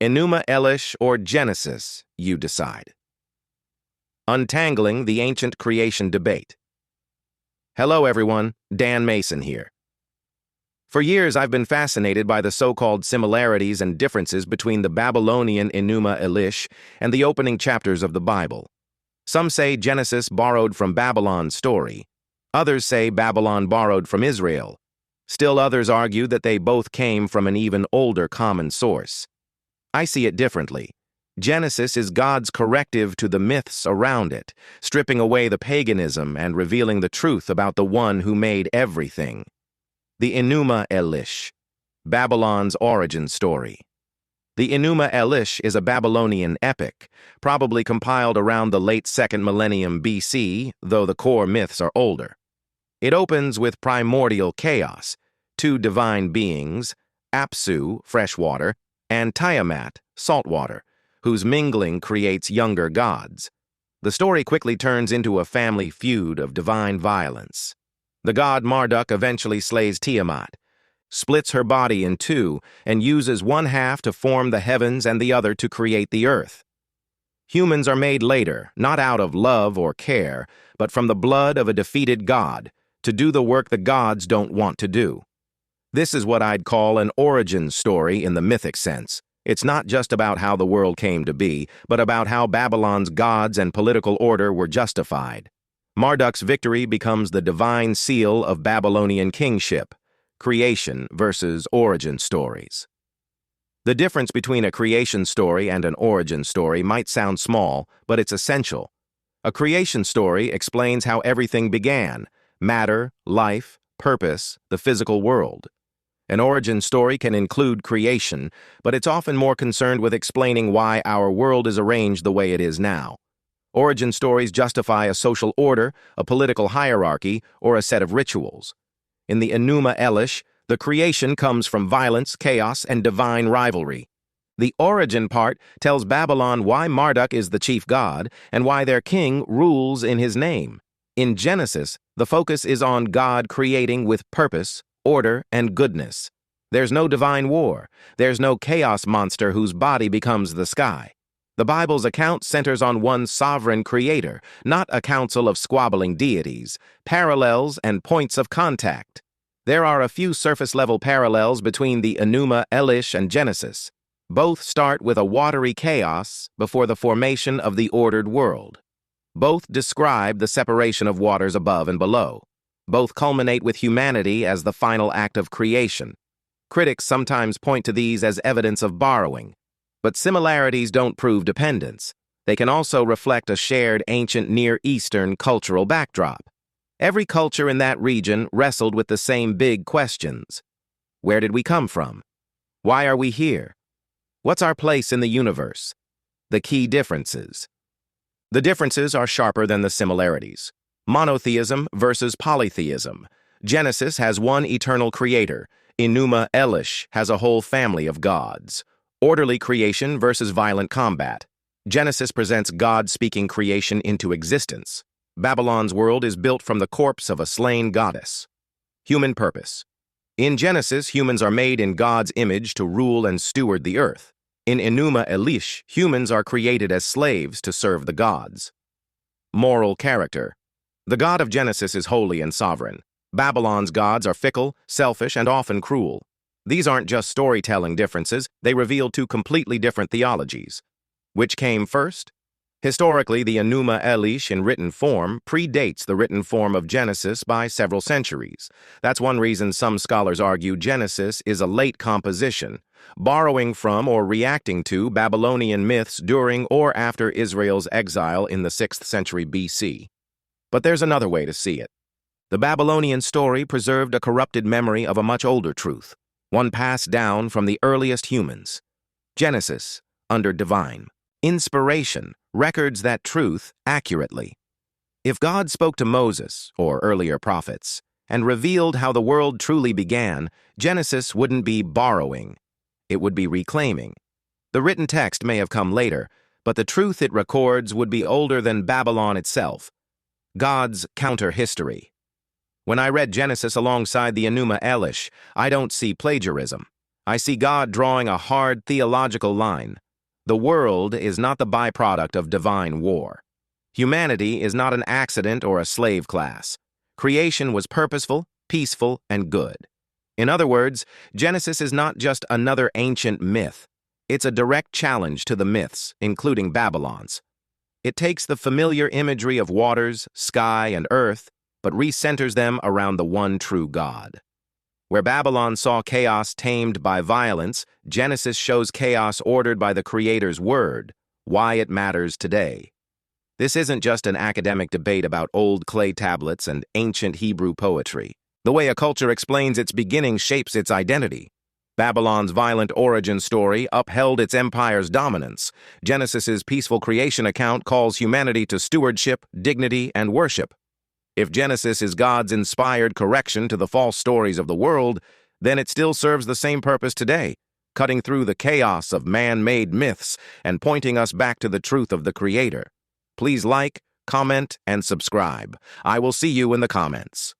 Enuma Elish or Genesis, you decide. Untangling the Ancient Creation Debate. Hello everyone, Dan Mason here. For years I've been fascinated by the so-called similarities and differences between the Babylonian Enuma Elish and the opening chapters of the Bible. Some say Genesis borrowed from Babylon's story. Others say Babylon borrowed from Israel. Still others argue that they both came from an even older common source. I see it differently. Genesis is God's corrective to the myths around it, stripping away the paganism and revealing the truth about the one who made everything. The Enuma Elish, Babylon's origin story. The Enuma Elish is a Babylonian epic, probably compiled around the late 2nd millennium BC, though the core myths are older. It opens with primordial chaos, two divine beings, Apsu, fresh water, and Tiamat, salt water, whose mingling creates younger gods. The story quickly turns into a family feud of divine violence. The god Marduk eventually slays Tiamat, splits her body in two, and uses one half to form the heavens and the other to create the earth. Humans are made later, not out of love or care, but from the blood of a defeated god, to do the work the gods don't want to do. This is what I'd call an origin story in the mythic sense. It's not just about how the world came to be, but about how Babylon's gods and political order were justified. Marduk's victory becomes the divine seal of Babylonian kingship, creation versus origin stories. The difference between a creation story and an origin story might sound small, but it's essential. A creation story explains how everything began: matter, life, purpose, the physical world. An origin story can include creation, but it's often more concerned with explaining why our world is arranged the way it is now. Origin stories justify a social order, a political hierarchy, or a set of rituals. In the Enuma Elish, the creation comes from violence, chaos, and divine rivalry. The origin part tells Babylon why Marduk is the chief god and why their king rules in his name. In Genesis, the focus is on God creating with purpose, order, and goodness. There's no divine war. There's no chaos monster whose body becomes the sky. The Bible's account centers on one sovereign creator, not a council of squabbling deities, parallels and points of contact. There are a few surface-level parallels between the Enuma Elish and Genesis. Both start with a watery chaos before the formation of the ordered world. Both describe the separation of waters above and below. Both culminate with humanity as the final act of creation. Critics sometimes point to these as evidence of borrowing. But similarities don't prove dependence. They can also reflect a shared ancient Near Eastern cultural backdrop. Every culture in that region wrestled with the same big questions. Where did we come from? Why are we here? What's our place in the universe? The key differences. The differences are sharper than the similarities. Monotheism versus polytheism. Genesis has one eternal creator. Enuma Elish has a whole family of gods. Orderly creation versus violent combat. Genesis presents God speaking creation into existence. Babylon's world is built from the corpse of a slain goddess. Human purpose. In Genesis, humans are made in God's image to rule and steward the earth. In Enuma Elish, humans are created as slaves to serve the gods. Moral character. The God of Genesis is holy and sovereign. Babylon's gods are fickle, selfish, and often cruel. These aren't just storytelling differences, they reveal two completely different theologies. Which came first? Historically, the Enuma Elish in written form predates the written form of Genesis by several centuries. That's one reason some scholars argue Genesis is a late composition, borrowing from or reacting to Babylonian myths during or after Israel's exile in the 6th century BC. But there's another way to see it. The Babylonian story preserved a corrupted memory of a much older truth, one passed down from the earliest humans. Genesis, under divine inspiration, records that truth accurately. If God spoke to Moses, or earlier prophets, and revealed how the world truly began, Genesis wouldn't be borrowing. It would be reclaiming. The written text may have come later, but the truth it records would be older than Babylon itself. God's counter-history. When I read Genesis alongside the Enuma Elish, I don't see plagiarism. I see God drawing a hard theological line. The world is not the byproduct of divine war. Humanity is not an accident or a slave class. Creation was purposeful, peaceful, and good. In other words, Genesis is not just another ancient myth. It's a direct challenge to the myths, including Babylon's. It takes the familiar imagery of waters, sky, and earth, but recenters them around the one true God. Where Babylon saw chaos tamed by violence, Genesis shows chaos ordered by the Creator's word, why it matters today. This isn't just an academic debate about old clay tablets and ancient Hebrew poetry. The way a culture explains its beginning shapes its identity. Babylon's violent origin story upheld its empire's dominance. Genesis's peaceful creation account calls humanity to stewardship, dignity, and worship. If Genesis is God's inspired correction to the false stories of the world, then it still serves the same purpose today, cutting through the chaos of man-made myths and pointing us back to the truth of the Creator. Please like, comment, and subscribe. I will see you in the comments.